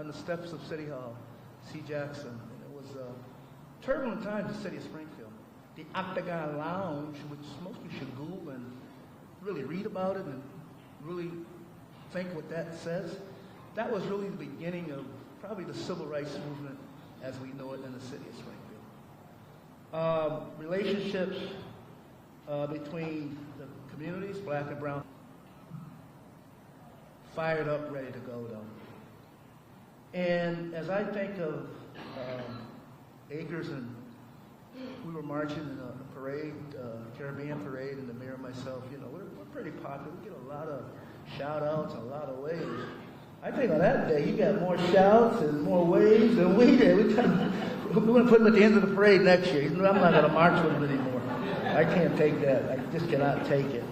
on the steps of City Hall, C. Jackson, and it was a turbulent time in the city of Springfield. The Octagon Lounge, which most of you should Google and really read about it and really think what that says, that was really the beginning of probably the civil rights movement as we know it in the city of Springfield. Relationships between the communities, black and brown, fired up, ready to go though. And as I think of Akers, and we were marching in a parade, Caribbean parade, and the mayor and myself, you know, we're pretty popular. We get a lot of shout outs, a lot of waves. I think on that day, you got more shouts and more waves than we did. We're going to put him at the end of the parade next year. I'm not going to march with him anymore. I can't take that. I just cannot take it.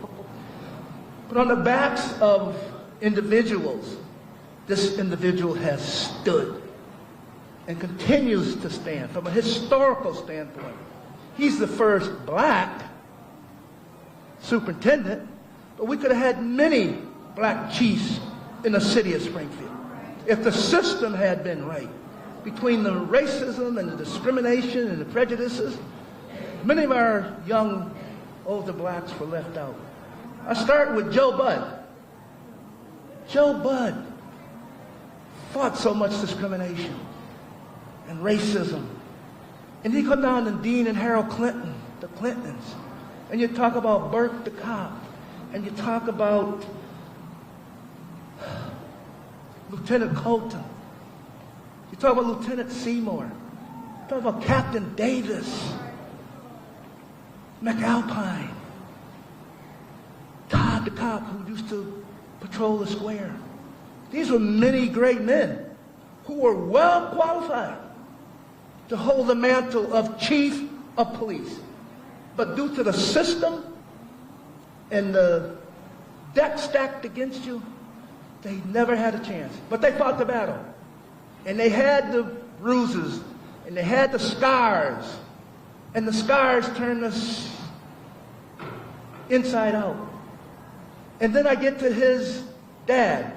But on the backs of individuals, this individual has stood and continues to stand from a historical standpoint. He's the first black superintendent, but we could have had many black chiefs in the city of Springfield if the system had been right. Between the racism and the discrimination and the prejudices, many of our young, older blacks were left out. I start with Joe Budd. Joe Budd fought so much discrimination and racism. And you come down to Dean and Harold Clinton, the Clintons, and you talk about Burke the cop, and you talk about Lieutenant Colton. You talk about Lieutenant Seymour. You talk about Captain Davis, McAlpine, Todd the cop who used to patrol the square. These were many great men who were well qualified to hold the mantle of chief of police. But due to the system and the deck stacked against you, they never had a chance. But they fought the battle. And they had the bruises, and they had the scars, and the scars turned us inside out. And then I get to his dad.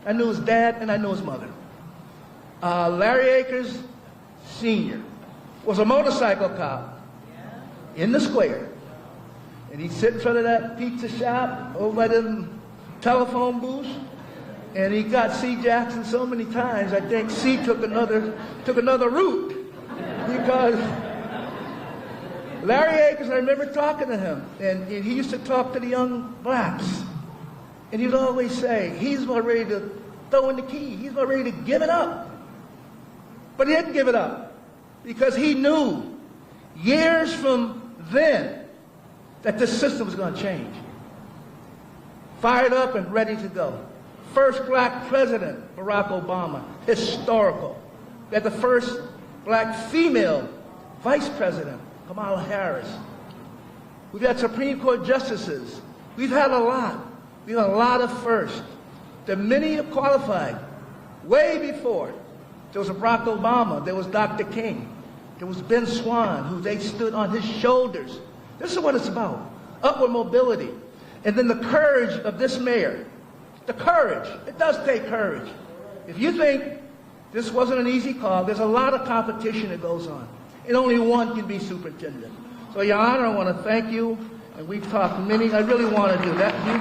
I knew his dad, and I knew his mother. Larry Akers Sr. was a motorcycle cop in the square. And he'd sit in front of that pizza shop over by them telephone booths. And he got C. Jackson so many times, I think C took another route. Because Larry Akers, I remember talking to him, and he used to talk to the young blacks. And he'd always say, he's about ready to throw in the key. He's about ready to give it up. But he didn't give it up because he knew years from then that this system was going to change. Fired up and ready to go. First black president, Barack Obama, historical. We had the first black female vice president, Kamala Harris. We've had Supreme Court justices. We've had a lot. We've had a lot of firsts. That many have qualified way before. There was a Barack Obama. There was Dr. King. There was Ben Swan, who they stood on his shoulders. This is what it's about. Upward mobility. And then the courage of this mayor. The courage. It does take courage. If you think this wasn't an easy call, there's a lot of competition that goes on. And only one can be superintendent. So, Your Honor, I want to thank you. And we've talked many. I really want to do that. You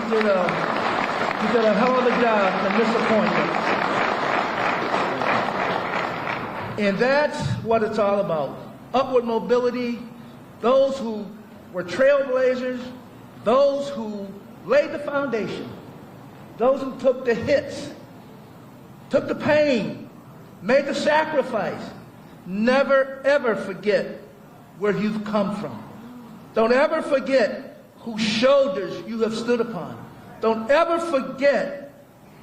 did a hell of a job in this appointment. And that's what it's all about. Upward mobility. Those who were trailblazers. Those who laid the foundation. Those who took the hits, took the pain, made the sacrifice. Never, ever forget where you've come from. Don't ever forget whose shoulders you have stood upon. Don't ever forget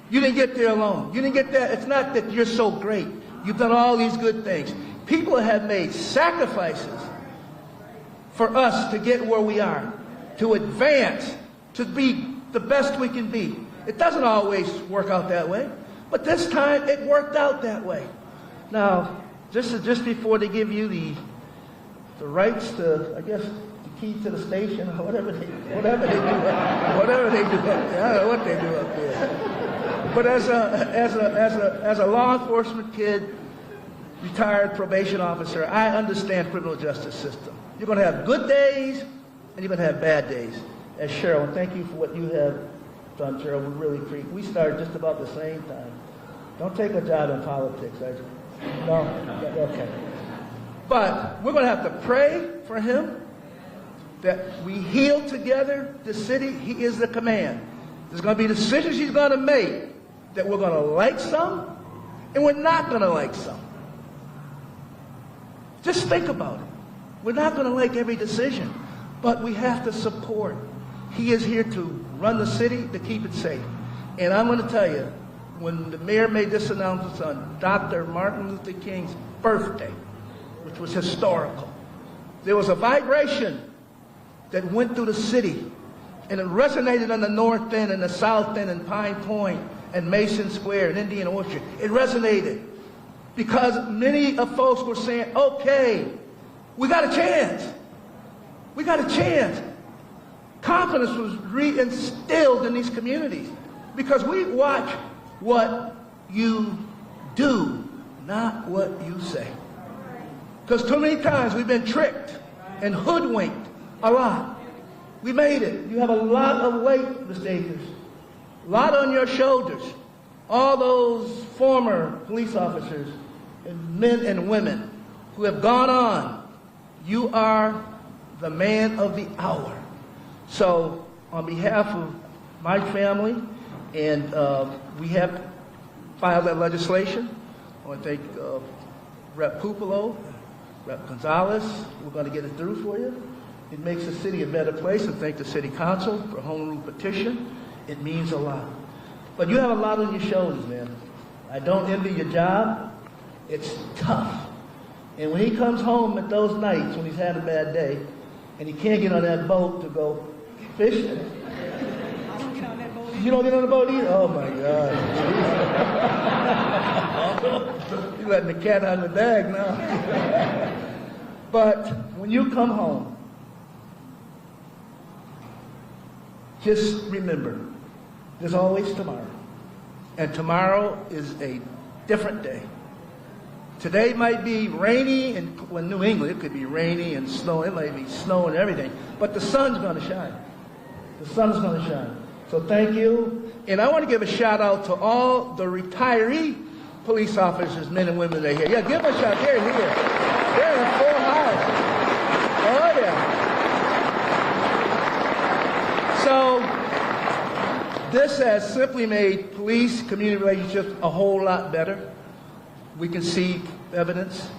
you didn't get there alone. You didn't get there. It's not that you're so great. You've done all these good things. People have made sacrifices for us to get where we are, to advance, to be the best we can be. It doesn't always work out that way, but this time it worked out that way. Now, just before they give you the rights to, I guess, the key to the station or whatever they do up there. I don't know what they do up there. But as a law enforcement kid, retired probation officer, I understand criminal justice system. You're going to have good days and you're going to have bad days. And Cheryl, thank you for what you have done, Cheryl. We really appreciate. We started just about the same time. Don't take a job in politics. No? Okay. But we're going to have to pray for him that we heal together the city. He is the command. There's going to be decisions he's going to make that we're going to like some and we're not going to like some. Just think about it. We're not going to like every decision, but we have to support. He is here to run the city, to keep it safe. And I'm going to tell you, when the mayor made this announcement on Dr. Martin Luther King's birthday, which was historical, there was a vibration that went through the city, and it resonated on the north end and the south end and Pine Point and Mason Square and Indian Orchard. It resonated because many of folks were saying, okay, we got a chance. We got a chance. Confidence was reinstilled in these communities because we watch what you do, not what you say. Because too many times we've been tricked and hoodwinked a lot. We made it. You have a lot of weight, Mr. Akers. A lot on your shoulders. All those former police officers and men and women who have gone on. You are the man of the hour. So on behalf of my family, and we have filed that legislation. I want to thank Rep. Pupolo, Rep. Gonzalez. We're going to get it through for you. It makes the city a better place, and thank the city council for a home rule petition. It means a lot. But you have a lot on your shoulders, man. I don't envy your job. It's tough. And when he comes home at those nights when he's had a bad day, and he can't get on that boat to go fishing. I don't get on that boat either. You don't get on the boat either? Oh my God. You're letting the cat out of the bag now. But when you come home, just remember, there's always tomorrow. And tomorrow is a different day. Today might be rainy, and in New England it could be rainy and snow. It might be snow and everything. But the sun's going to shine. The sun's going to shine. So thank you. And I want to give a shout out to all the retiree police officers, men and women that are here. Yeah, give them a shout. They're here. They're in full house. Oh, yeah. So this has simply made police-community relationships a whole lot better. We can see evidence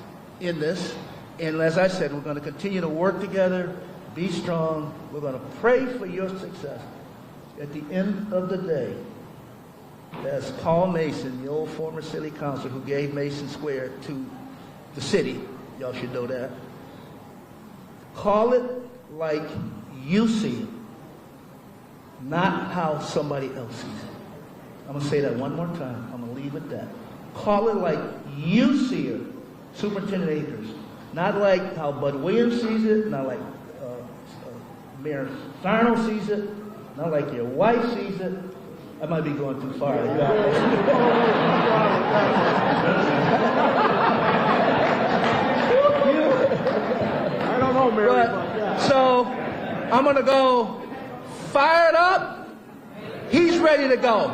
in this. And as I said, we're going to continue to work together, be strong. We're going to pray for your success. At the end of the day, as Paul Mason, the old former city councilor who gave Mason Square to the city, y'all should know that, call it like you see it, not how somebody else sees it. I'm going to say that one more time. I'm going to leave it at that. Call it like you see it, Superintendent Akers. Not like how Bud Williams sees it, not like Mayor Sarno sees it, not like your wife sees it. I might be going too far. I don't know, Mary. But, so I'm going to go fired up. He's ready to go.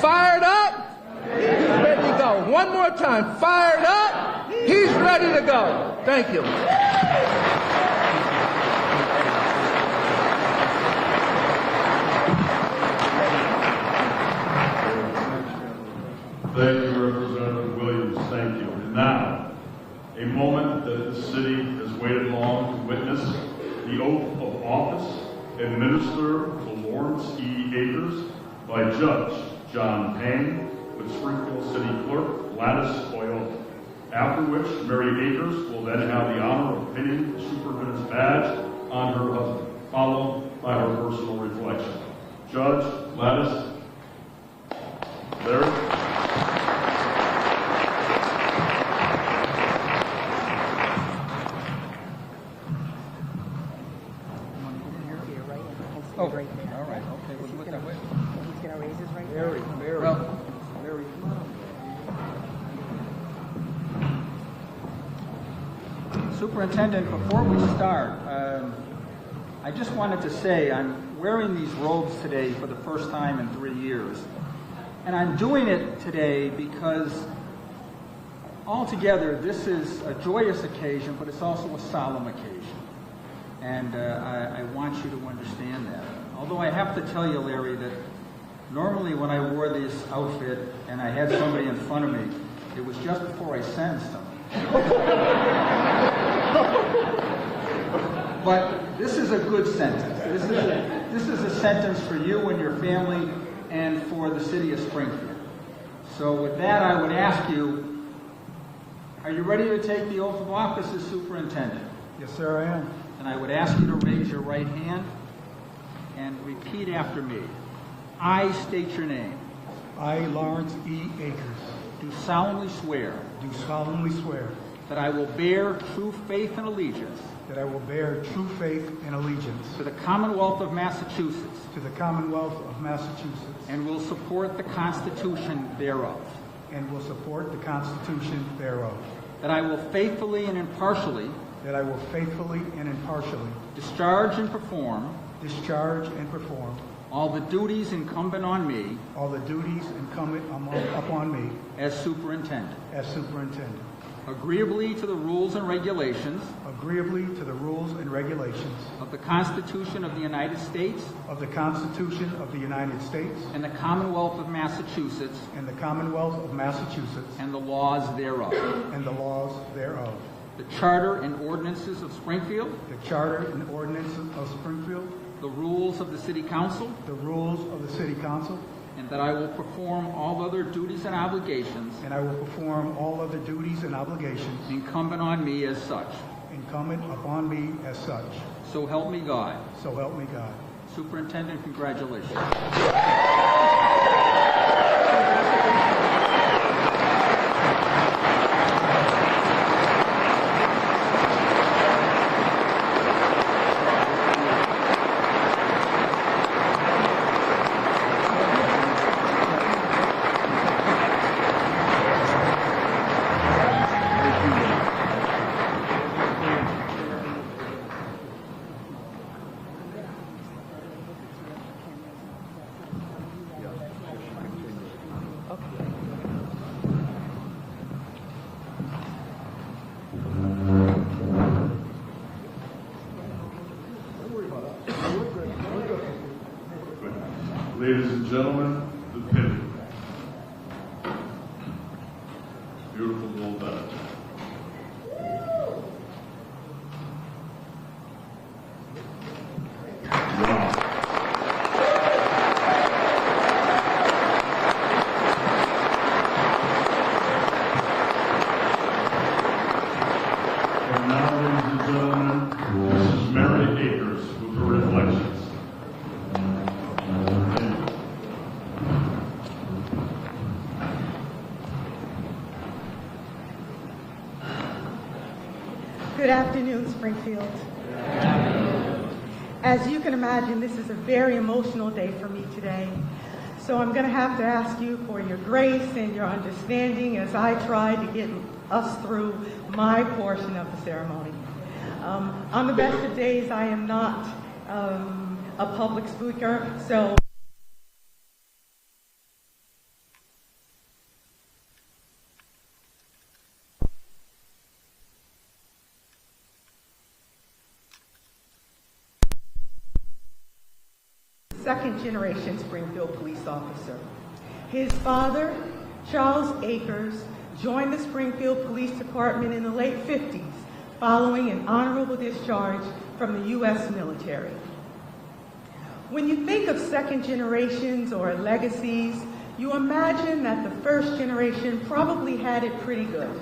Fired up. He's ready to go. One more time. Fired up. He's ready to go. Thank you. Thank you, Representative Williams. Thank you. And now, a moment that the city has waited long to witness, the oath of office administered to Lawrence E. Akers by Judge John Payne with Springfield City Clerk Gladys Toyota. After which, Mary Akers will then have the honor of pinning the superintendent's badge on her husband, followed by her personal reflection. Judge Gladys, there. Right there. All right, okay, we'll look that way. He's going to raise his right Mary, hand. Mary. Well, Superintendent, before we start, I just wanted to say I'm wearing these robes today for the first time in 3 years. And I'm doing it today because altogether this is a joyous occasion, but it's also a solemn occasion. And I want you to understand that. Although I have to tell you, Larry, that normally when I wore this outfit and I had somebody in front of me, it was just before I sentenced them. But this is a good sentence. This is a sentence for you and your family and for the city of Springfield. So with that, I would ask you, are you ready to take the oath of office as superintendent? Yes, sir, I am. And I would ask you to raise your right hand and repeat after me. I state your name. I, Lawrence E. Akers, Do solemnly swear do solemnly swear that I will bear true faith and allegiance that I will bear true faith and allegiance to the Commonwealth of Massachusetts to the Commonwealth of Massachusetts and will support the Constitution thereof, and will support the Constitution thereof, that I will faithfully and impartially that I will faithfully and impartially discharge and perform discharge and perform all the duties incumbent on me all the duties incumbent upon me as superintendent, as superintendent, agreeably to the rules and regulations agreeably to the rules and regulations of the Constitution of the United States of the Constitution of the United States and the Commonwealth of Massachusetts and the Commonwealth of Massachusetts and the laws thereof, and the laws thereof, the Charter and ordinances of Springfield, the Charter and ordinances of Springfield, the rules of the City Council, the rules of the City Council, and that I will perform all other duties and obligations and I will perform all other duties and obligations incumbent on me as such. incumbent upon me as such. So help me God. So help me God. Superintendent, congratulations. Ladies and gentlemen, the pivot. Beautiful little done. Wow. And now, ladies and gentlemen, Mrs. Mary Akers with her reflections. Good afternoon, Springfield. As you can imagine, this is a very emotional day for me today. So I'm going to have to ask you for your grace and your understanding as I try to get us through my portion of the ceremony. On the best of days, I am not a public speaker, so second-generation Springfield police officer. His father, Charles Akers, joined the Springfield Police Department in the late 50s following an honorable discharge from the U.S. military. When you think of second generations or legacies, you imagine that the first generation probably had it pretty good.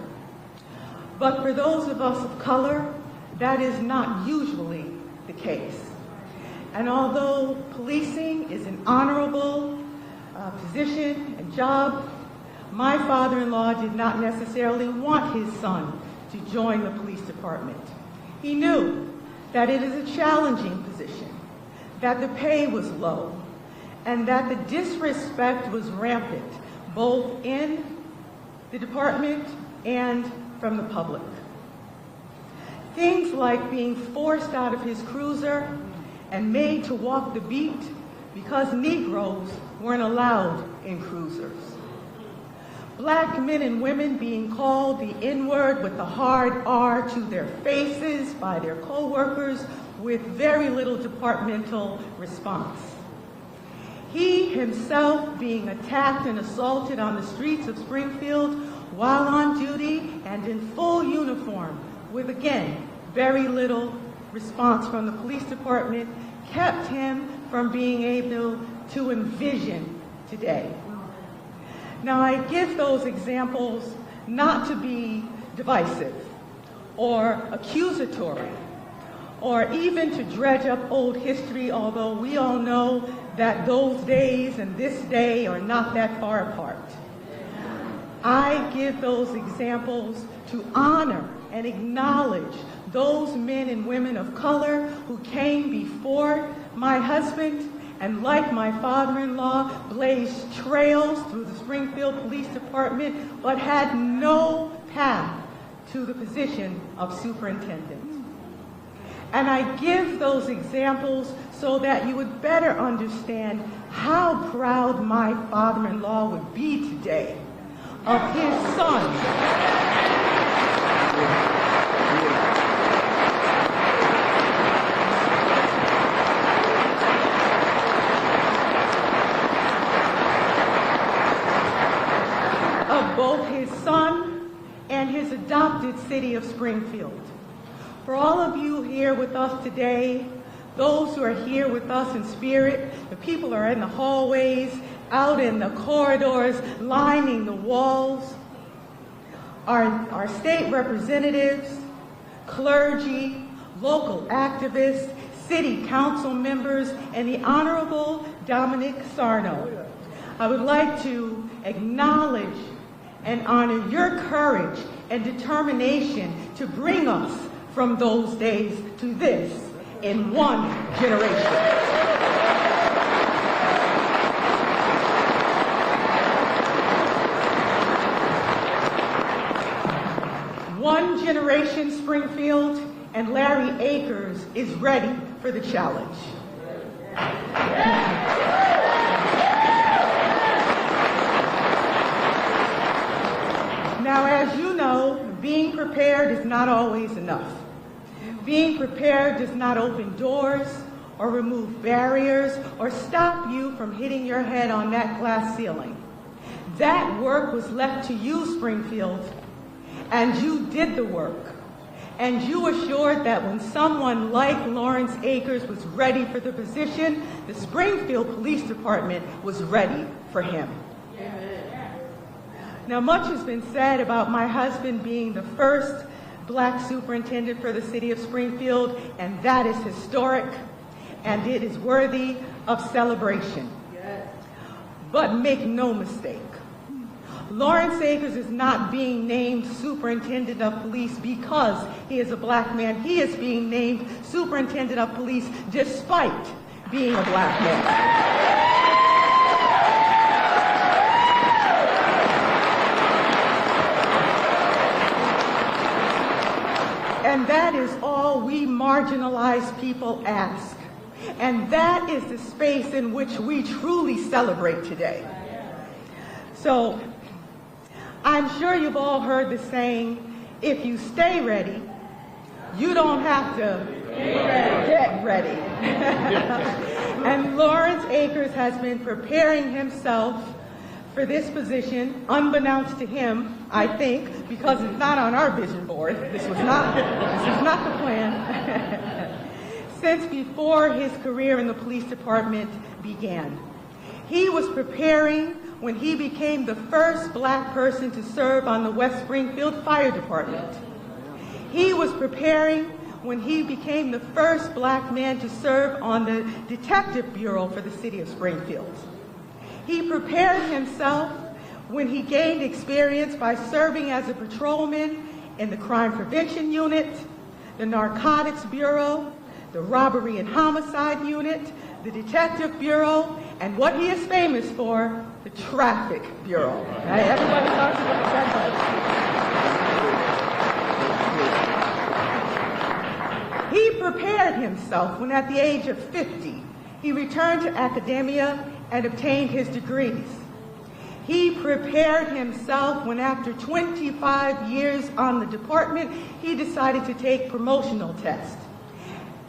But for those of us of color, that is not usually the case. And although policing is an honorable position and job, my father-in-law did not necessarily want his son to join the police department. He knew that it is a challenging position, that the pay was low, and that the disrespect was rampant, both in the department and from the public. Things like being forced out of his cruiser and made to walk the beat because Negroes weren't allowed in cruisers. Black men and women being called the N-word with the hard R to their faces by their co-workers with very little departmental response. He himself being attacked and assaulted on the streets of Springfield while on duty and in full uniform with, again, very little response from the police department kept him from being able to envision today. Now, I give those examples not to be divisive or accusatory or even to dredge up old history, although we all know that those days and this day are not that far apart. I give those examples to honor and acknowledge those men and women of color who came before my husband and, like my father-in-law, blazed trails through the Springfield Police Department but had no path to the position of superintendent. And I give those examples so that you would better understand how proud my father-in-law would be today of his son. Both his son and his adopted city of Springfield. For all of you here with us today, those who are here with us in spirit, the people who are in the hallways, out in the corridors, lining the walls, our state representatives, clergy, local activists, city council members, and the Honorable Dominic Sarno. I would like to acknowledge and honor your courage and determination to bring us from those days to this in one generation. One generation, Springfield, and Larry Akers is ready for the challenge. Now, as you know, being prepared is not always enough. Being prepared does not open doors or remove barriers or stop you from hitting your head on that glass ceiling. That work was left to you, Springfield, and you did the work. And you assured that when someone like Lawrence Akers was ready for the position, the Springfield Police Department was ready for him. Now, much has been said about my husband being the first black superintendent for the city of Springfield, and that is historic, and it is worthy of celebration. But make no mistake, Lawrence Akers is not being named superintendent of police because he is a black man. He is being named superintendent of police despite being a black man. And that is all we marginalized people ask. And that is the space in which we truly celebrate today. So, I'm sure you've all heard the saying, if you stay ready, you don't have to get ready. And Lawrence Akers has been preparing himself for this position, unbeknownst to him, I think, because it's not on our vision board. This was not the plan. Since before his career in the police department began. He was preparing when he became the first black person to serve on the West Springfield Fire Department. He was preparing when he became the first black man to serve on the Detective Bureau for the city of Springfield. He prepared himself when he gained experience by serving as a patrolman in the Crime Prevention Unit, the Narcotics Bureau, the Robbery and Homicide Unit, the Detective Bureau, and what he is famous for, the Traffic Bureau. Right? Everybody talks about the traffic. himself when at the age of 50, he returned to academia and obtained his degrees. He prepared himself when after 25 years on the department, he decided to take promotional tests,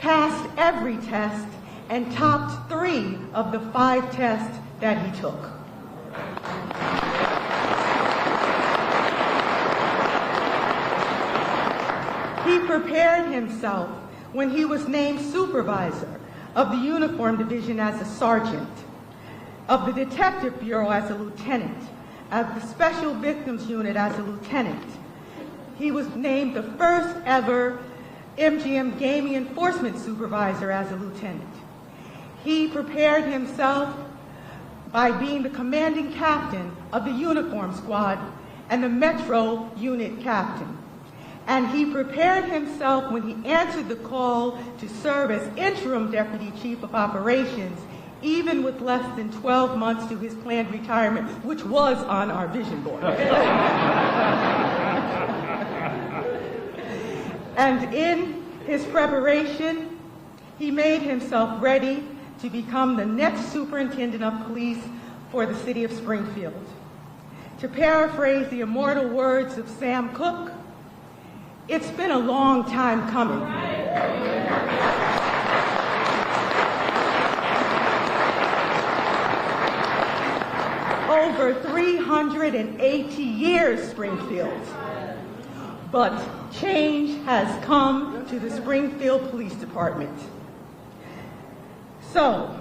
passed every test, and topped 3 of the 5 tests that he took. He prepared himself when he was named supervisor of the Uniform Division as a sergeant, of the Detective Bureau as a lieutenant, of the Special Victims Unit as a lieutenant. He was named the first ever MGM Gaming Enforcement Supervisor as a lieutenant. He prepared himself by being the commanding captain of the Uniform Squad and the Metro Unit captain. And he prepared himself when he answered the call to serve as interim Deputy Chief of Operations, even with less than 12 months to his planned retirement, which was on our vision board. And in his preparation, he made himself ready to become the next Superintendent of Police for the city of Springfield. To paraphrase the immortal words of Sam Cooke, it's been a long time coming. Over 380 years, Springfield. But change has come to the Springfield Police Department. So,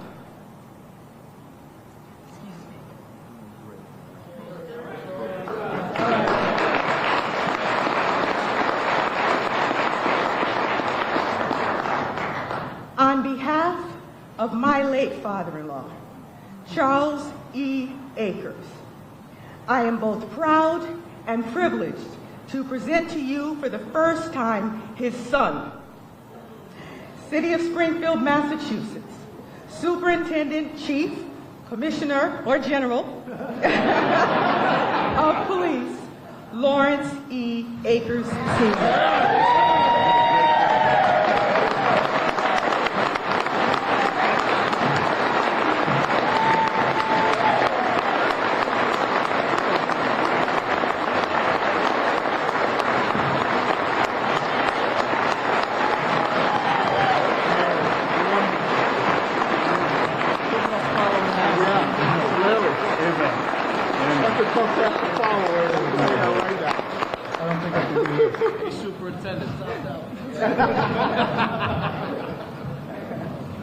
on behalf of my late father-in-law, Charles E. Akers, I am both proud and privileged to present to you for the first time his son, City of Springfield, Massachusetts, Superintendent, Chief, Commissioner, or General of Police, Lawrence E. Akers, Sr. Superintendent.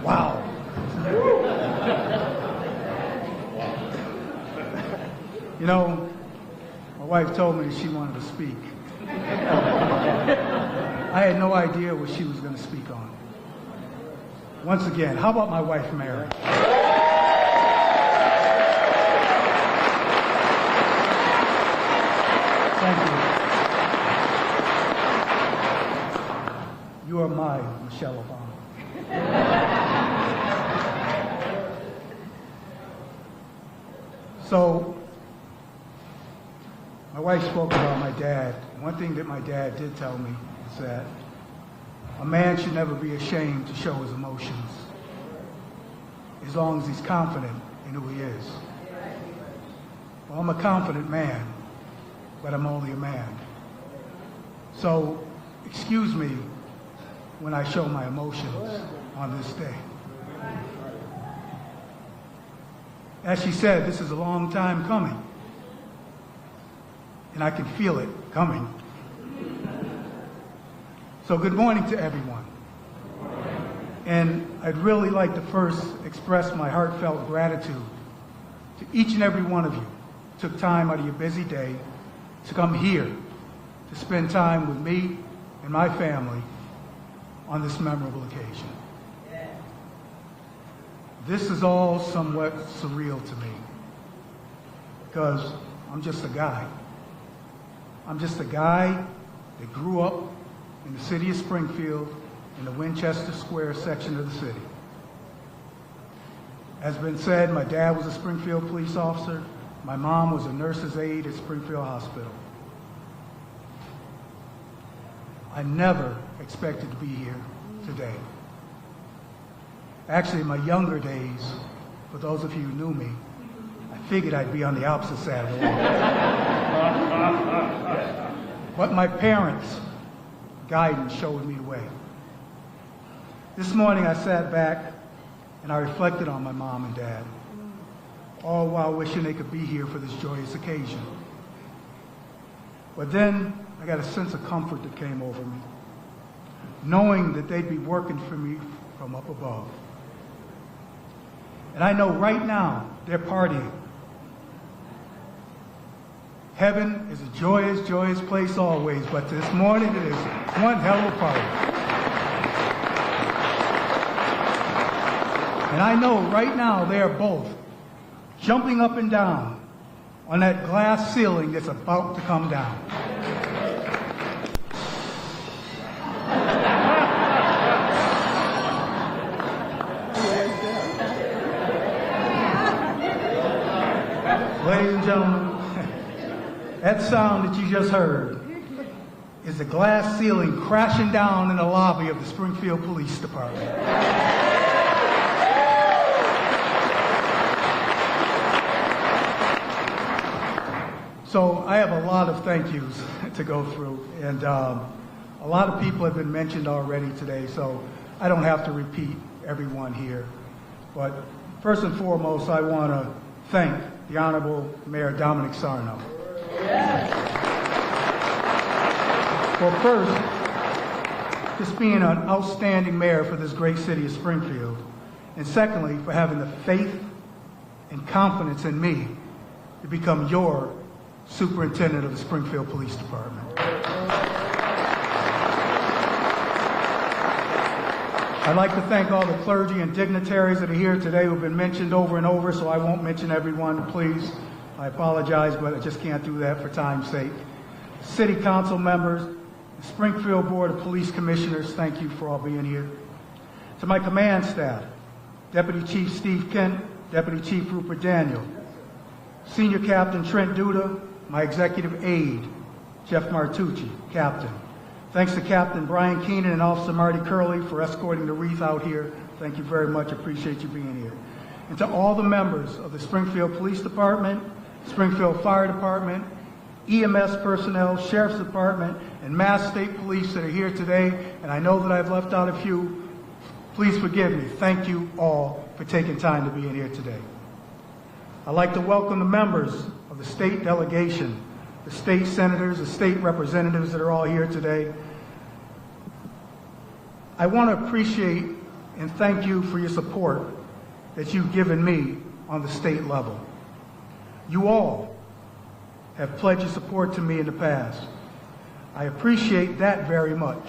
Wow. You know, my wife told me she wanted to speak. I had no idea what she was going to speak on. Once again, how about my wife, Mary? Thank you. You are my Michelle Obama. So, my wife spoke about my dad. One thing that my dad did tell me is that a man should never be ashamed to show his emotions, as long as he's confident in who he is. Well, I'm a confident man, but I'm only a man. So, excuse me when I show my emotions on this day. As she said, this is a long time coming, and I can feel it coming. So good morning to everyone. And I'd really like to first express my heartfelt gratitude to each and every one of you who took time out of your busy day to come here to spend time with me and my family on this memorable occasion. This is all somewhat surreal to me because I'm just a guy. I'm just a guy that grew up in the city of Springfield in the Winchester Square section of the city. As been said, my dad was a Springfield police officer. My mom was a nurse's aide at Springfield Hospital. I never expected to be here today. Actually, in my younger days, for those of you who knew me, I figured I'd be on the opposite side of the law. But my parents' guidance showed me the way. This morning I sat back and I reflected on my mom and dad, all while wishing they could be here for this joyous occasion. But then I got a sense of comfort that came over me, knowing that they'd be working for me from up above. And I know right now they're partying. Heaven is a joyous, joyous place always, but this morning it is one hell of a party. And I know right now they are both jumping up and down on that glass ceiling that's about to come down. Ladies and gentlemen, that sound that you just heard is the glass ceiling crashing down in the lobby of the Springfield Police Department. So I have a lot of thank yous to go through, and a lot of people have been mentioned already today, so I don't have to repeat everyone here. But first and foremost, I want to thank the Honorable Mayor Dominic Sarno. For first, just being an outstanding mayor for this great city of Springfield, and secondly, for having the faith and confidence in me to become your Superintendent of the Springfield Police Department. I'd like to thank all the clergy and dignitaries that are here today who have been mentioned over and over, so I won't mention everyone, please. I apologize, but I just can't do that for time's sake. City council members, the Springfield Board of Police Commissioners, thank you for all being here. To my command staff, Deputy Chief Steve Kent, Deputy Chief Rupert Daniel, Senior Captain Trent Duda, my executive aide, Jeff Martucci, Captain. Thanks to Captain Brian Keenan and Officer Marty Curley for escorting the wreath out here. Thank you very much. Appreciate you being here. And to all the members of the Springfield Police Department, Springfield Fire Department, EMS personnel, Sheriff's Department, and Mass State Police that are here today, and I know that I've left out a few, please forgive me. Thank you all for taking time to be in here today. I'd like to welcome the members of the state delegation, the state senators, the state representatives that are all here today. I want to appreciate and thank you for your support that you've given me on the state level. You all have pledged your support to me in the past. I appreciate that very much.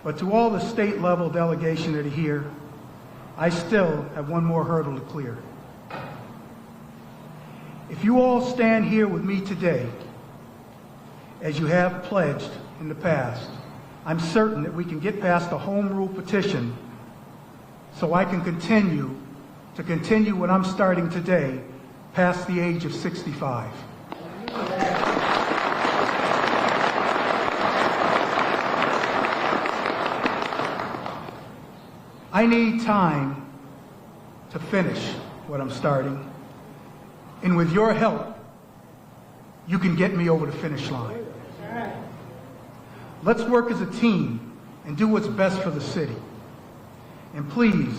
But to all the state level delegation that are here, I still have one more hurdle to clear. If you all stand here with me today, as you have pledged in the past, I'm certain that we can get past the home rule petition so I can continue what I'm starting today past the age of 65. I need time to finish what I'm starting. And with your help, you can get me over the finish line. Let's work as a team and do what's best for the city. And please,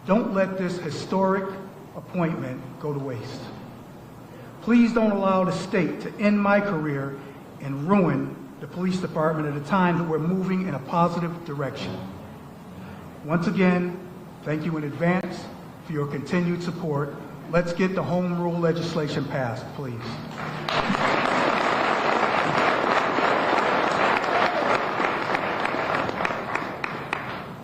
don't let this historic appointment go to waste. Please don't allow the state to end my career and ruin the police department at a time that we're moving in a positive direction. Once again, thank you in advance for your continued support. Let's get the home rule legislation passed, please.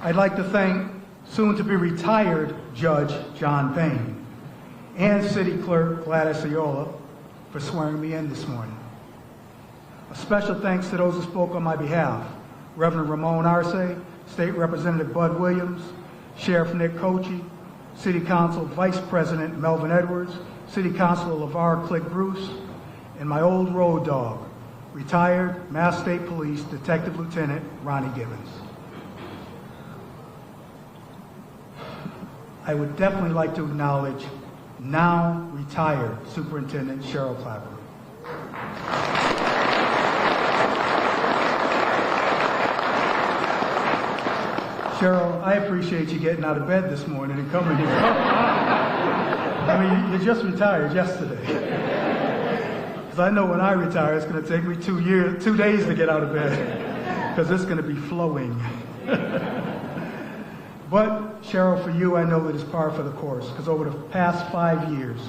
I'd like to thank soon-to-be retired Judge John Payne and City Clerk Gladys Ayola for swearing me in this morning. A special thanks to those who spoke on my behalf: Reverend Ramon Arce, State Representative Bud Williams, Sheriff Nick Cochee, City Council Vice President Melvin Edwards, City Councilor LeVar Click Bruce, and my old road dog, retired Mass State Police Detective Lieutenant Ronnie Gibbons. I would definitely like to acknowledge now retired Superintendent Cheryl Clapper. Cheryl, I appreciate you getting out of bed this morning and coming here. I mean, you just retired yesterday. Because I know when I retire, it's going to take me 2 days to get out of bed, because it's going to be flowing. But, Cheryl, for you, I know that it's par for the course, because over the past 5 years,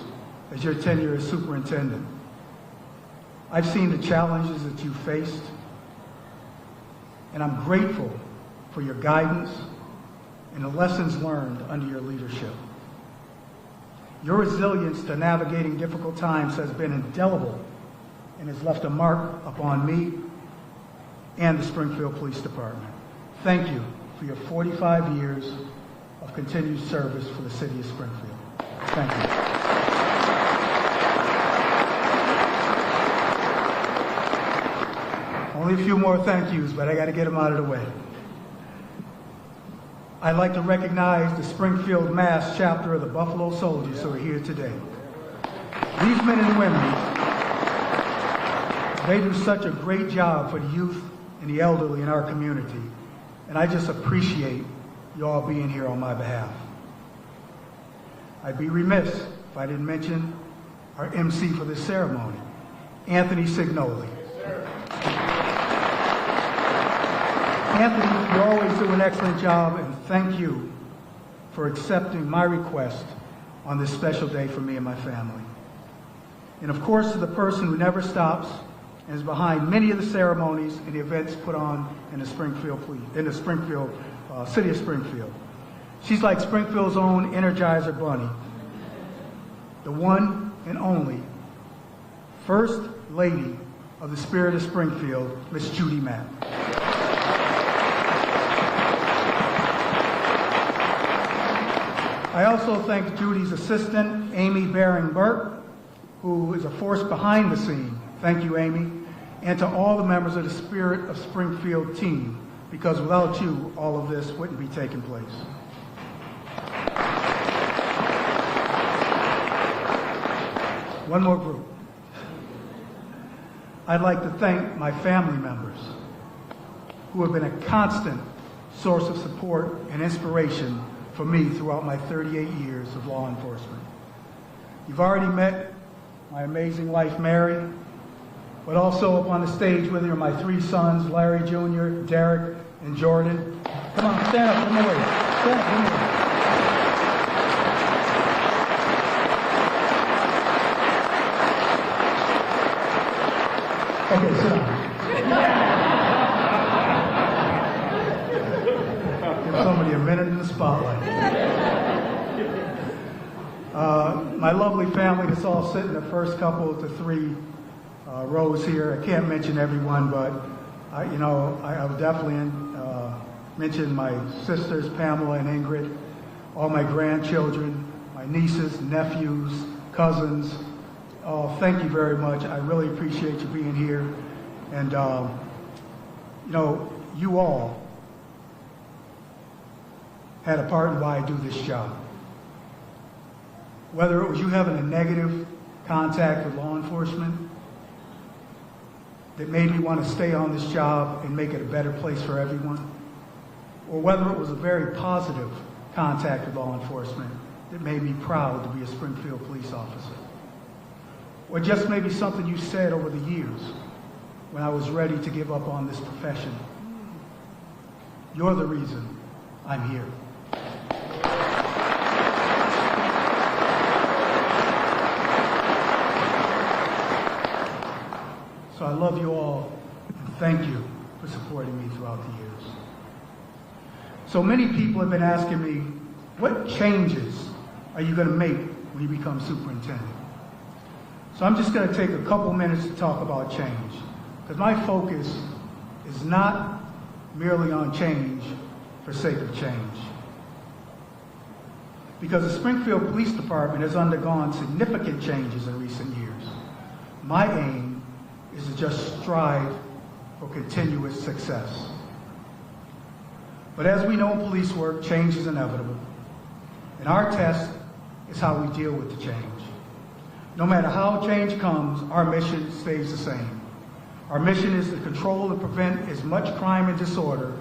as your tenure as superintendent, I've seen the challenges that you faced, and I'm grateful for your guidance and the lessons learned under your leadership. Your resilience to navigating difficult times has been indelible and has left a mark upon me and the Springfield Police Department. Thank you for your 45 years of continued service for the city of Springfield. Thank you. Only a few more thank yous, but I got to get them out of the way. I'd like to recognize the Springfield Mass chapter of the Buffalo Soldiers who are here today. These men and women, they do such a great job for the youth and the elderly in our community, and I just appreciate you all being here on my behalf. I'd be remiss if I didn't mention our MC for this ceremony, Anthony Signoli. Anthony, you always do an excellent job, and thank you for accepting my request on this special day for me and my family. And of course, to the person who never stops and is behind many of the ceremonies and the events put on in the city of Springfield. She's like Springfield's own Energizer Bunny, the one and only First Lady of the Spirit of Springfield, Miss Judy Mack. I also thank Judy's assistant, Amy Baring-Burke, who is a force behind the scene. Thank you, Amy. And to all the members of the Spirit of Springfield team, because without you, all of this wouldn't be taking place. One more group. I'd like to thank my family members who have been a constant source of support and inspiration for me throughout my 38 years of law enforcement. You've already met my amazing wife, Mary, but also up on the stage with you are my 3 sons, Larry Jr., Derek, and Jordan. Come on, stand up, come over here. Stand up, come over here. Okay, sit down. Give somebody a minute in the spotlight. My lovely family that's all sitting in the first couple to 3 rows here. I can't mention everyone, but I'll definitely mention my sisters, Pamela and Ingrid, all my grandchildren, my nieces, nephews, cousins. Oh, thank you very much. I really appreciate you being here. And, you all had a part in why I do this job. Whether it was you having a negative contact with law enforcement that made me want to stay on this job and make it a better place for everyone, or whether it was a very positive contact with law enforcement that made me proud to be a Springfield police officer, or just maybe something you said over the years when I was ready to give up on this profession. You're the reason I'm here. So I love you all, and thank you for supporting me throughout the years. So many people have been asking me, what changes are you going to make when you become superintendent? So I'm just going to take a couple minutes to talk about change, because my focus is not merely on change for sake of change. Because the Springfield Police Department has undergone significant changes in recent years. My aim is to just strive for continuous success. But as we know in police work, change is inevitable. And our test is how we deal with the change. No matter how change comes, our mission stays the same. Our mission is to control and prevent as much crime and disorder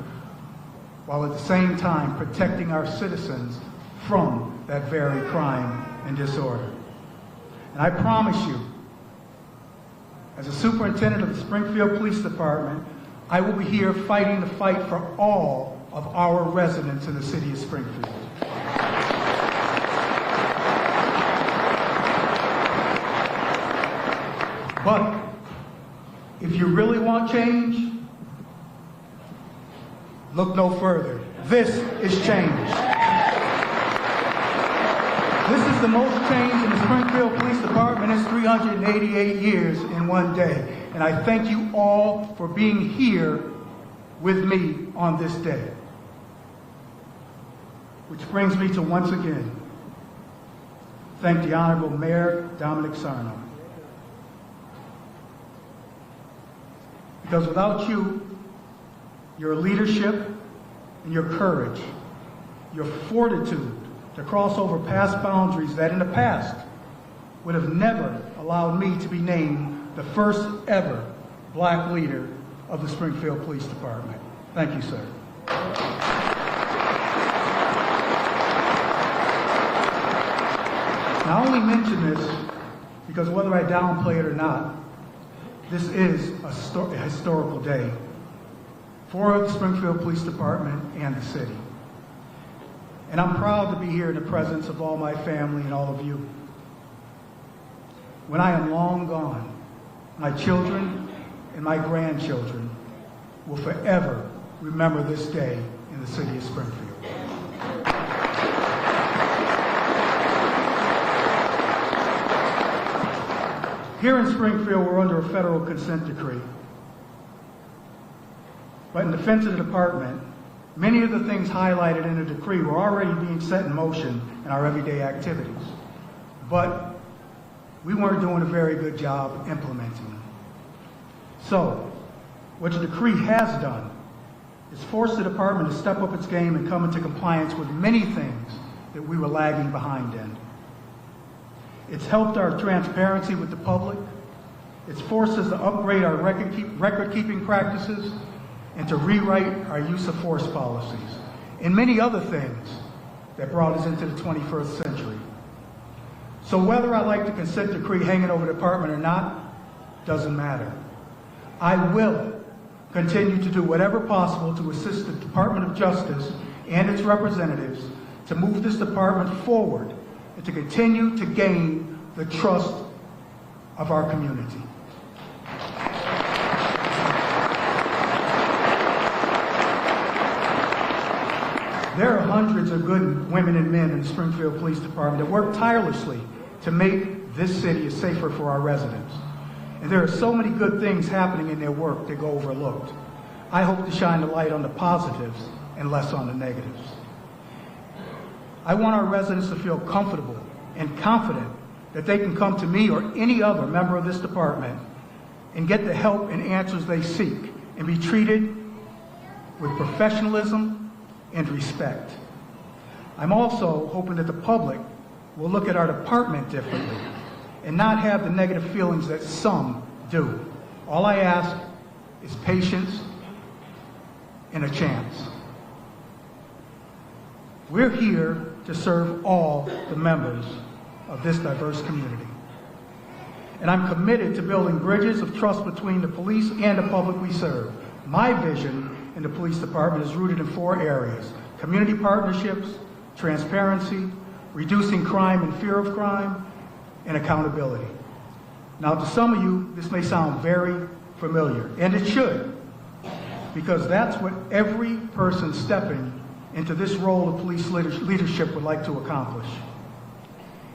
while at the same time protecting our citizens from that very crime and disorder. And I promise you, as a superintendent of the Springfield Police Department, I will be here fighting the fight for all of our residents in the city of Springfield. But if you really want change, look no further. This is change. This is the most change in the Springfield Police Department in 388 years in one day. And I thank you all for being here with me on this day. Which brings me to once again thank the Honorable Mayor Dominic Sarno. Because without you, your leadership and your courage, your fortitude to cross over past boundaries that in the past would have never allowed me to be named the first ever black leader of the Springfield Police Department. Thank you, sir. Now, I only mention this because whether I downplay it or not, this is a historical day for the Springfield Police Department and the city. And I'm proud to be here in the presence of all my family and all of you. When I am long gone, my children and my grandchildren will forever remember this day in the city of Springfield. Here in Springfield, we're under a federal consent decree. But in defense of the department, many of the things highlighted in the decree were already being set in motion in our everyday activities. But we weren't doing a very good job implementing them. So, what the decree has done is force the department to step up its game and come into compliance with many things that we were lagging behind in. It's helped our transparency with the public. It's forced us to upgrade our record-keeping practices and to rewrite our use of force policies and many other things that brought us into the 21st century. So whether I like the consent decree hanging over the department or not, doesn't matter. I will continue to do whatever possible to assist the Department of Justice and its representatives to move this department forward and to continue to gain the trust of our community. There are hundreds of good women and men in the Springfield Police Department that work tirelessly to make this city safer for our residents. And there are so many good things happening in their work that go overlooked. I hope to shine the light on the positives and less on the negatives. I want our residents to feel comfortable and confident that they can come to me or any other member of this department and get the help and answers they seek and be treated with professionalism and respect. I'm also hoping that the public will look at our department differently and not have the negative feelings that some do. All I ask is patience and a chance. We're here to serve all the members of this diverse community. And I'm committed to building bridges of trust between the police and the public we serve. My vision in the police department is rooted in 4 areas: community partnerships, transparency, reducing crime and fear of crime, and accountability. Now, to some of you, this may sound very familiar, and it should, because that's what every person stepping into this role of police leadership would like to accomplish.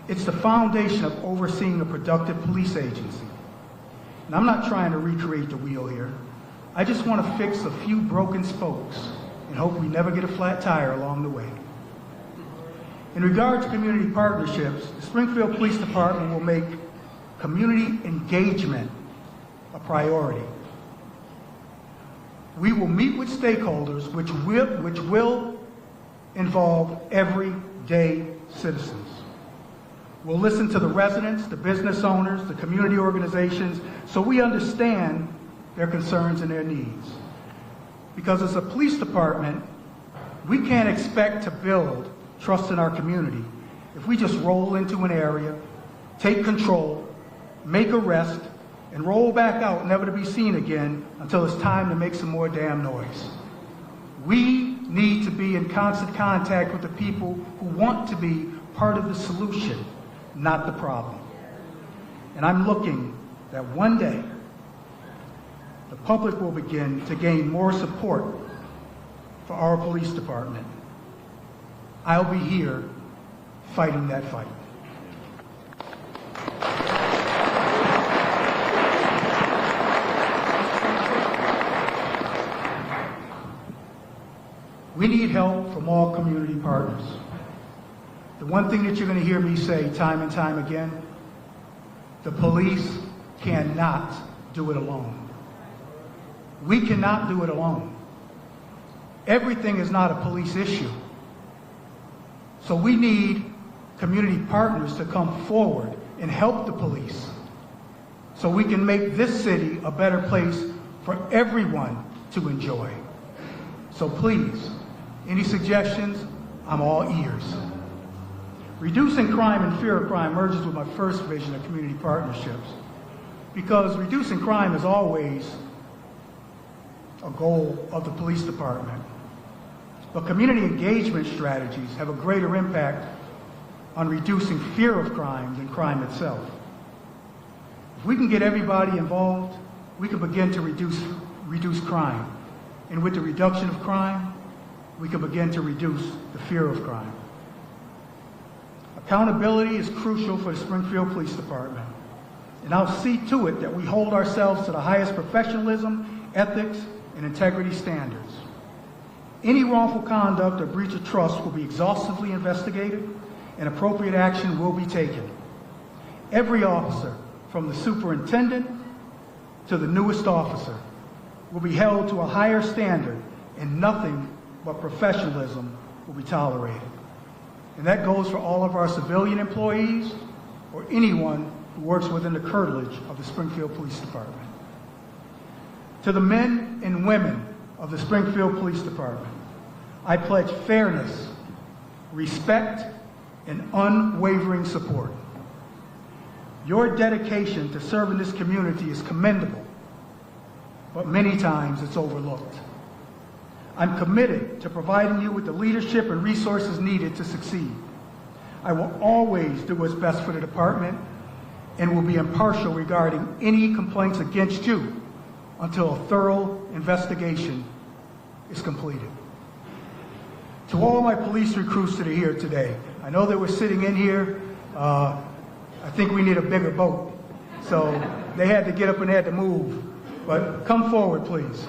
It's the foundation of overseeing a productive police agency. And I'm not trying to recreate the wheel here. I just want to fix a few broken spokes and hope we never get a flat tire along the way. In regard to community partnerships, the Springfield Police Department will make community engagement a priority. We will meet with stakeholders which will involve everyday citizens. We'll listen to the residents, the business owners, the community organizations, so we understand their concerns and their needs. Because as a police department, we can't expect to build trust in our community if we just roll into an area, take control, make arrest, and roll back out, never to be seen again until it's time to make some more damn noise. We need to be in constant contact with the people who want to be part of the solution, not the problem. And I'm looking that one day the public will begin to gain more support for our police department. I'll be here fighting that fight. We need help from all community partners. The one thing that you're going to hear me say time and time again, the police cannot do it alone. We cannot do it alone. Everything is not a police issue. So we need community partners to come forward and help the police so we can make this city a better place for everyone to enjoy. So please, any suggestions? I'm all ears. Reducing crime and fear of crime merges with my first vision of community partnerships, because reducing crime is always a goal of the police department. But community engagement strategies have a greater impact on reducing fear of crime than crime itself. If we can get everybody involved, we can begin to reduce crime. And with the reduction of crime, we can begin to reduce the fear of crime. Accountability is crucial for the Springfield Police Department. And I'll see to it that we hold ourselves to the highest professionalism, ethics, and integrity standards. Any wrongful conduct or breach of trust will be exhaustively investigated and appropriate action will be taken. Every officer, from the superintendent to the newest officer, will be held to a higher standard and nothing but professionalism will be tolerated. And that goes for all of our civilian employees or anyone who works within the curtilage of the Springfield Police Department. To the men and women of the Springfield Police Department, I pledge fairness, respect, and unwavering support. Your dedication to serving this community is commendable, but many times it's overlooked. I'm committed to providing you with the leadership and resources needed to succeed. I will always do what's best for the department and will be impartial regarding any complaints against you until a thorough investigation is completed. To all my police recruits that are here today, I know that we're sitting in here. I think we need a bigger boat. So they had to get up and they had to move. But come forward, please.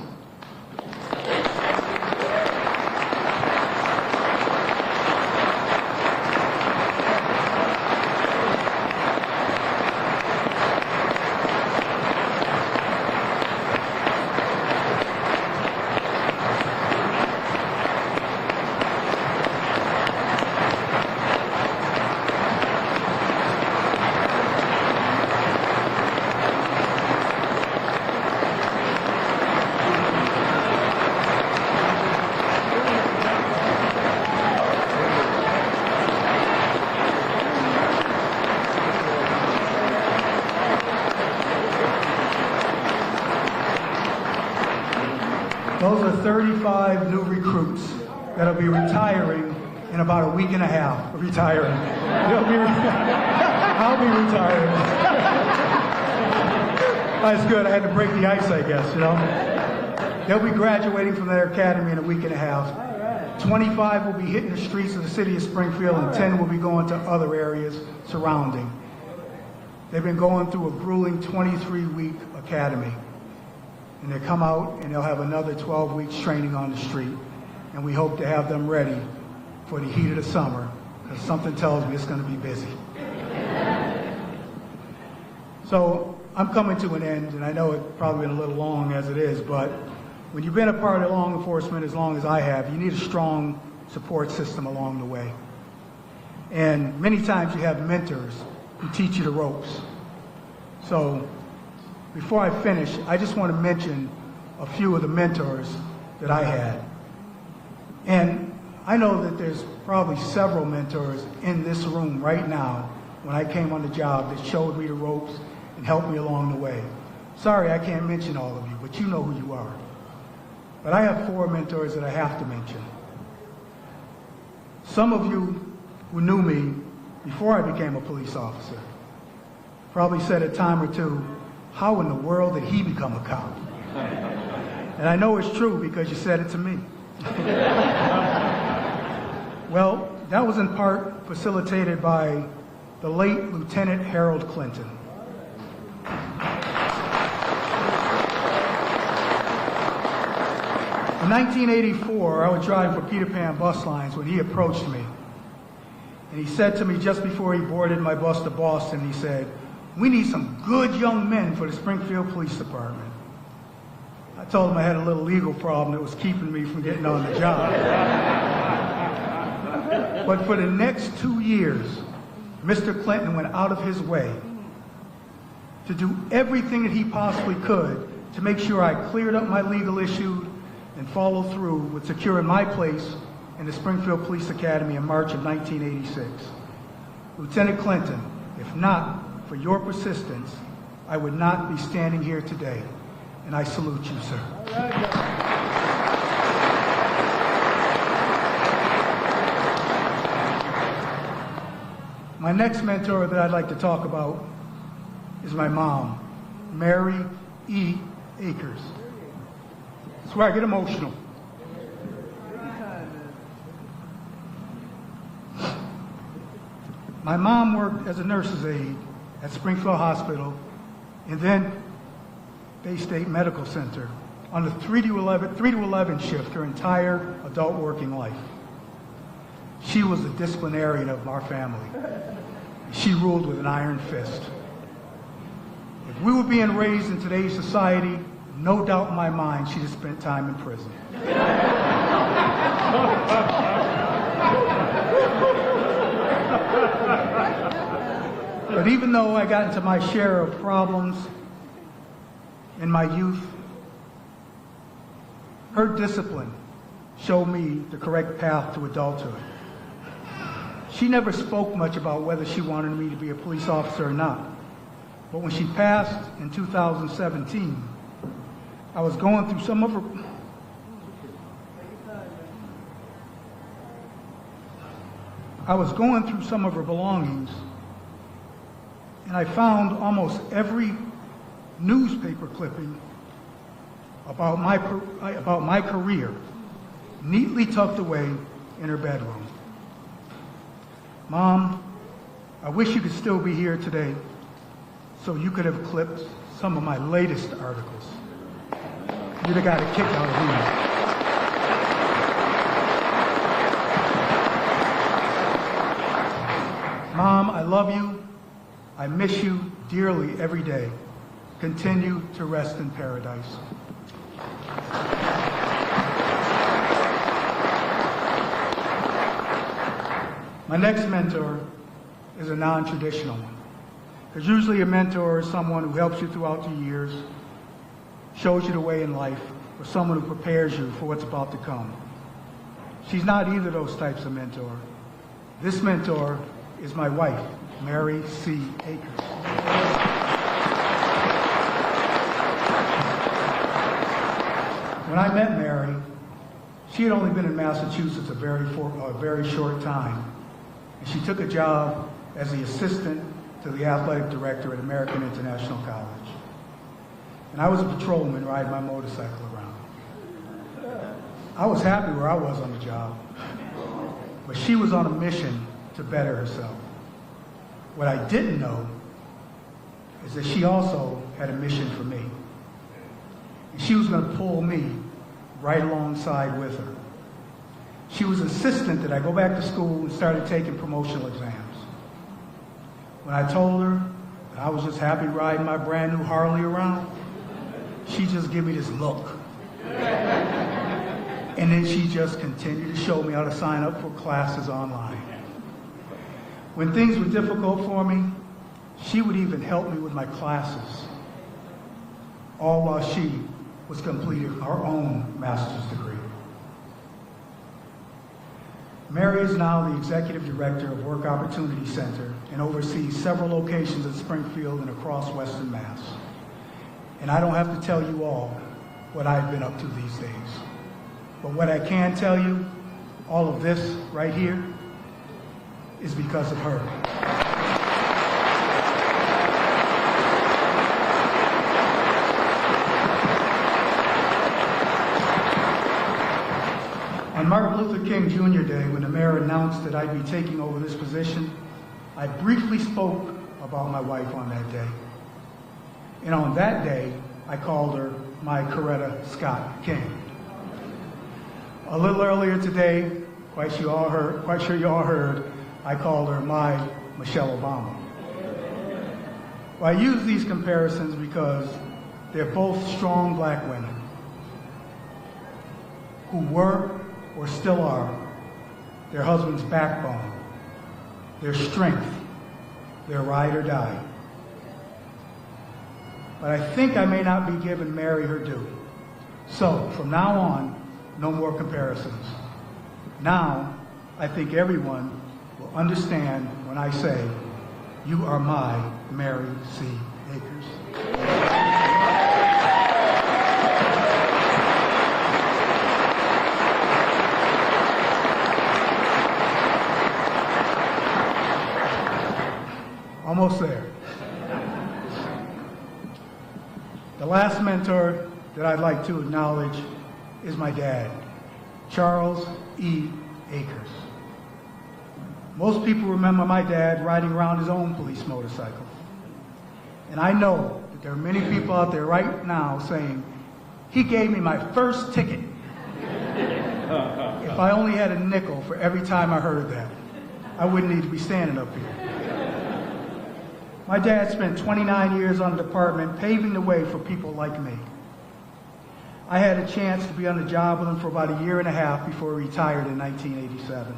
Those are 35 new recruits that'll be retiring in about a week and a half. Retiring. I'll be retiring. That's good. I had to break the ice, I guess, you know. They'll be graduating from their academy in a week and a half. 25 will be hitting the streets of the city of Springfield, and 10 will be going to other areas surrounding. They've been going through a grueling 23-week academy. And they come out and they'll have another 12 weeks training on the street. And we hope to have them ready for the heat of the summer, because something tells me it's going to be busy. So I'm coming to an end, and I know it's probably been a little long as it is, but when you've been a part of law enforcement as long as I have, you need a strong support system along the way. And many times you have mentors who teach you the ropes. So before I finish, I just want to mention a few of the mentors that I had. And I know that there's probably several mentors in this room right now when I came on the job that showed me the ropes and helped me along the way. Sorry, I can't mention all of you, but you know who you are. But I have 4 mentors that I have to mention. Some of you who knew me before I became a police officer probably said a time or two, how in the world did he become a cop? And I know it's true because you said it to me. Well, that was in part facilitated by the late Lieutenant Harold Clinton. In 1984, I was driving for Peter Pan bus lines when he approached me. And he said to me just before he boarded my bus to Boston, he said, "We need some good young men for the Springfield Police Department." I told him I had a little legal problem that was keeping me from getting on the job. But for the next 2 years, Mr. Clinton went out of his way to do everything that he possibly could to make sure I cleared up my legal issues and followed through with securing my place in the Springfield Police Academy in March of 1986. Lieutenant Clinton, if not for your persistence, I would not be standing here today. And I salute you, sir. My next mentor that I'd like to talk about is my mom, Mary E. Akers. That's where I get emotional. My mom worked as a nurse's aide at Springfield Hospital and then Bay State Medical Center on the 3 to 11 shift her entire adult working life. She was the disciplinarian of our family. She ruled with an iron fist. If we were being raised in today's society, no doubt in my mind she'd have spent time in prison. But even though I got into my share of problems in my youth, her discipline showed me the correct path to adulthood. She never spoke much about whether she wanted me to be a police officer or not. But when she passed in 2017, I was going through some of her belongings, and I found almost every newspaper clipping about my career neatly tucked away in her bedroom. Mom, I wish you could still be here today so you could have clipped some of my latest articles. You'd have got a kick out of these. Mom, I love you. I miss you dearly every day. Continue to rest in paradise. My next mentor is a non-traditional one. Because usually a mentor is someone who helps you throughout the years, shows you the way in life, or someone who prepares you for what's about to come. She's not either of those types of mentor. This mentor is my wife, Mary C. Akers. When I met Mary, she had only been in Massachusetts a very short time. And she took a job as the assistant to the athletic director at American International College. And I was a patrolman riding my motorcycle around. I was happy where I was on the job, but she was on a mission to better herself. What I didn't know is that she also had a mission for me. And she was going to pull me right alongside with her. She was insistent that I go back to school and started taking promotional exams. When I told her that I was just happy riding my brand new Harley around, she just gave me this look. And then she just continued to show me how to sign up for classes online. When things were difficult for me, she would even help me with my classes, all while she was completing her own master's degree. Mary is now the Executive Director of Work Opportunity Center and oversees several locations in Springfield and across Western Mass. And I don't have to tell you all what I've been up to these days. But what I can tell you, all of this right here, is because of her. On Martin Luther King Jr. Day, when the mayor announced that I'd be taking over this position, I briefly spoke about my wife on that day. And on that day, I called her my Coretta Scott King. A little earlier today, quite sure you all heard, I called her my Michelle Obama. Well, I use these comparisons because they're both strong black women who were or still are their husband's backbone, their strength, their ride or die. But I think I may not be giving Mary her due. So, from now on, no more comparisons. Now, I think everyone will understand when I say, you are my Mary C. Akers. Almost there. The last mentor that I'd like to acknowledge is my dad, Charles E. Akers. Most people remember my dad riding around his own police motorcycle. And I know that there are many people out there right now saying, he gave me my first ticket. If I only had a nickel for every time I heard that, I wouldn't need to be standing up here. My dad spent 29 years on the department paving the way for people like me. I had a chance to be on the job with him for about a year and a half before he retired in 1987.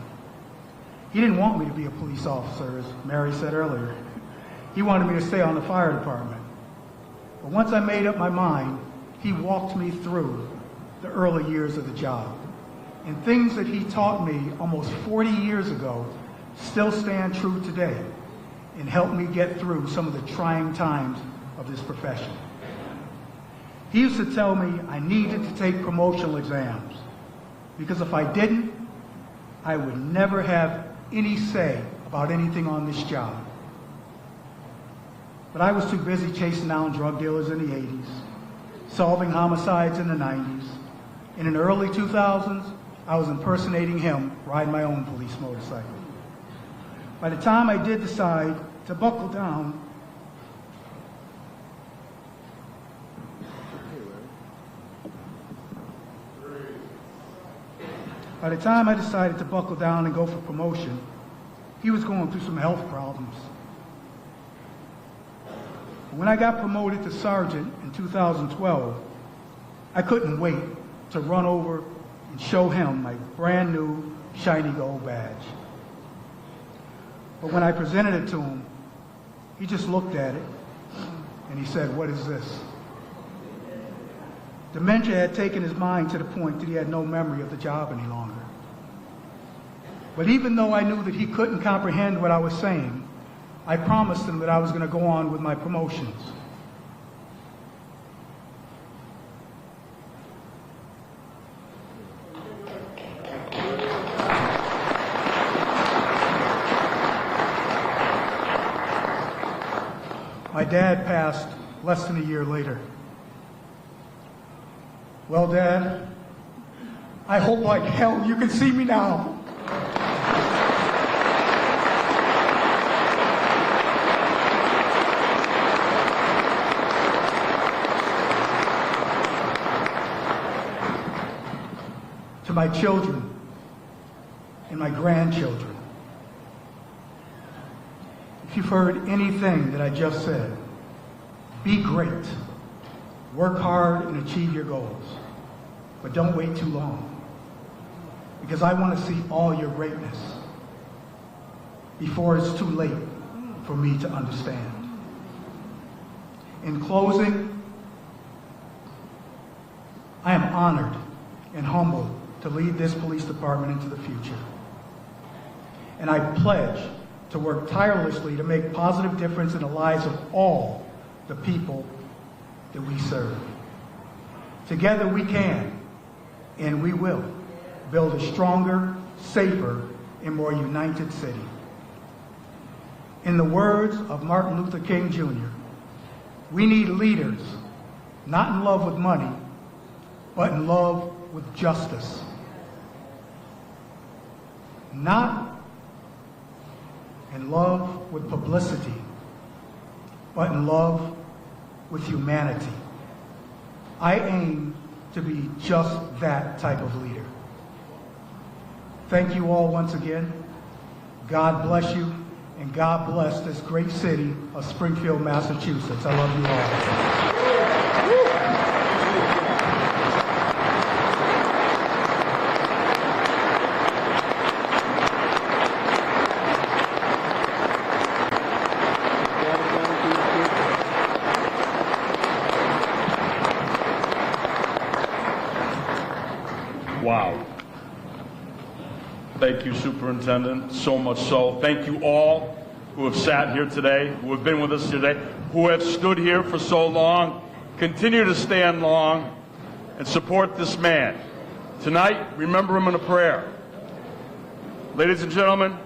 He didn't want me to be a police officer, as Mary said earlier. He wanted me to stay on the fire department. But once I made up my mind, he walked me through the early years of the job. And things that he taught me almost 40 years ago still stand true today and help me get through some of the trying times of this profession. He used to tell me I needed to take promotional exams because if I didn't, I would never have any say about anything on this job. But I was too busy chasing down drug dealers in the 80s, solving homicides in the 90s, and in the early 2000s, I was impersonating him riding my own police motorcycle. By the time I did decide to buckle down, and go for promotion, he was going through some health problems. When I got promoted to sergeant in 2012, I couldn't wait to run over and show him my brand new shiny gold badge. But when I presented it to him, he just looked at it and he said, "What is this?" Dementia had taken his mind to the point that he had no memory of the job any longer. But even though I knew that he couldn't comprehend what I was saying, I promised him that I was going to go on with my promotions. My dad passed less than a year later. Well, Dad, I hope like hell you can see me now. To my children and my grandchildren, if you've heard anything that I just said, be great. Work hard and achieve your goals. But don't wait too long, because I want to see all your greatness. before it's too late for me to understand. In closing, I am honored and humbled to lead this police department into the future. And I pledge to work tirelessly to make a positive difference in the lives of all the people that we serve. Together we can, and we will, build a stronger, safer, and more united city. In the words of Martin Luther King Jr., we need leaders not in love with money, but in love with justice. Not in love with publicity, but in love with humanity. I aim to be just that type of leader. Thank you all once again. God bless you, and God bless this great city of Springfield, Massachusetts. I love you all. Wow. Thank you, Superintendent, so much so. Thank you all who have sat here today, who have been with us today, who have stood here for so long. Continue to stand long and support this man. Tonight, remember him in a prayer. Ladies and gentlemen,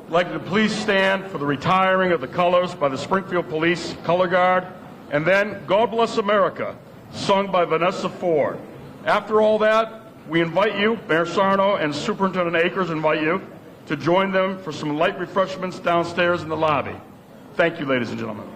I'd like you to please stand for the retiring of the colors by the Springfield Police Color Guard, and then God Bless America, sung by Vanessa Ford. After all that, we invite you, Mayor Sarno and Superintendent Akers invite you to join them for some light refreshments downstairs in the lobby. Thank you, ladies and gentlemen.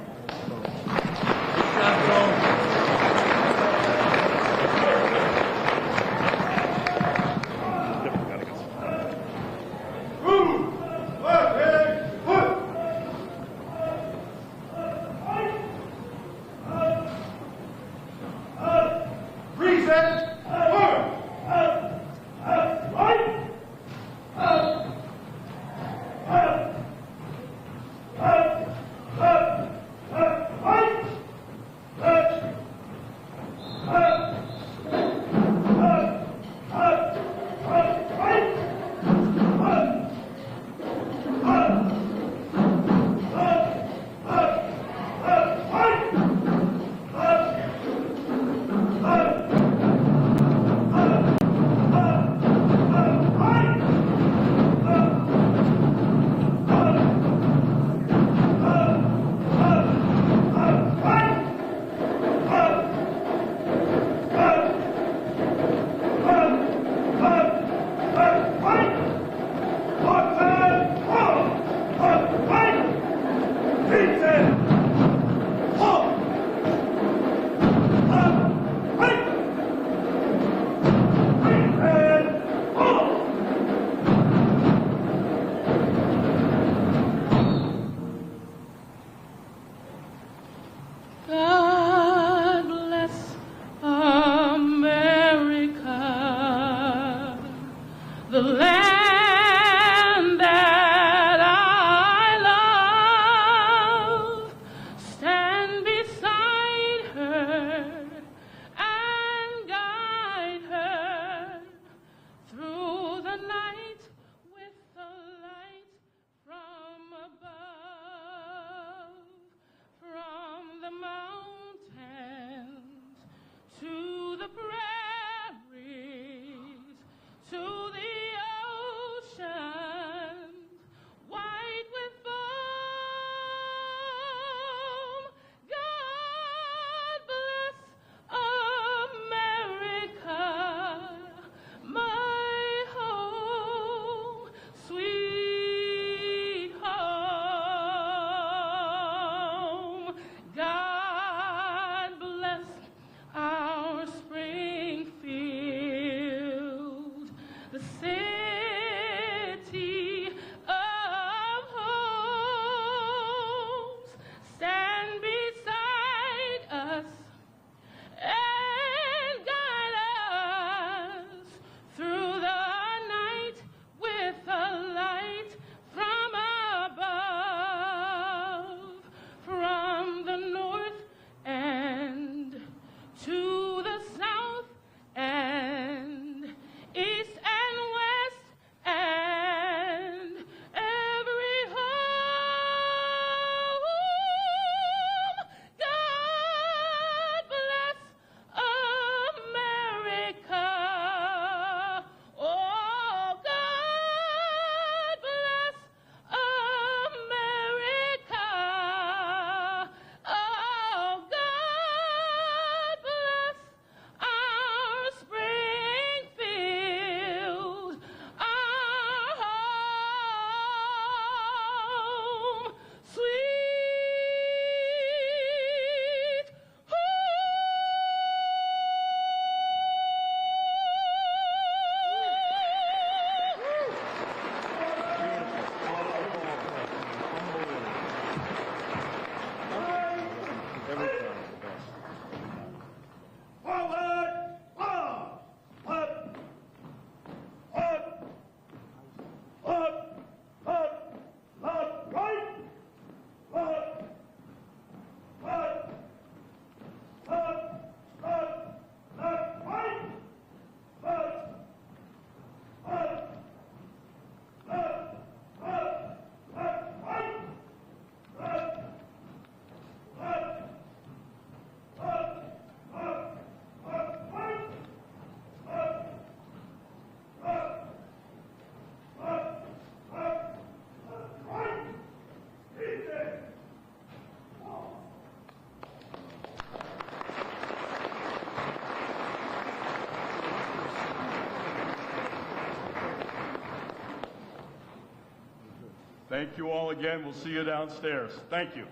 Thank you all again. We'll see you downstairs. Thank you.